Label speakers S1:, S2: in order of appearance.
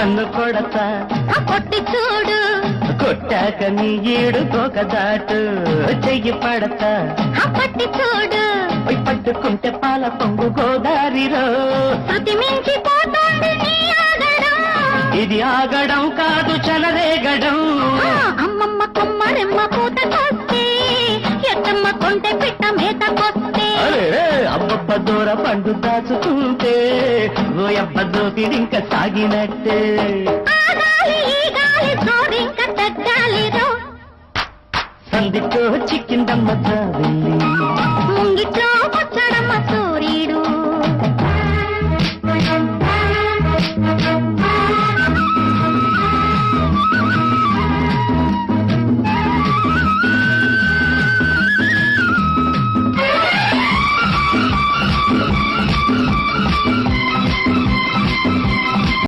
S1: కన్ను కొడతా
S2: కొట్టి చూడు
S1: కొట్టాక నీ ఏడుకోక దాటు చెయ్యి పడతా
S2: పట్టి చూడు
S1: పట్టుకుంటే పాల పొంగు గోదారిలో
S2: శృతి మించి పోతుంది నీ ఆగడం
S1: ఇది ఆగడం కాదు చలరేగడం
S2: అమ్మమ్మ కొమ్మరెమ్మ పూతకొస్తే ఎట్టమ్మ కొంటె పిట్ట మేతకొస్తే
S1: అబ్బబ్బ దూర పండు దాచుకుంటే ఓ అబ్బ దోపిడింక సాగినట్టే
S2: ఆగాలి ఈ గాలి జోరింక తగ్గాలిరో
S1: సందితో చిక్కిందమ్మ తావిల్లి
S2: ముంగిట్లో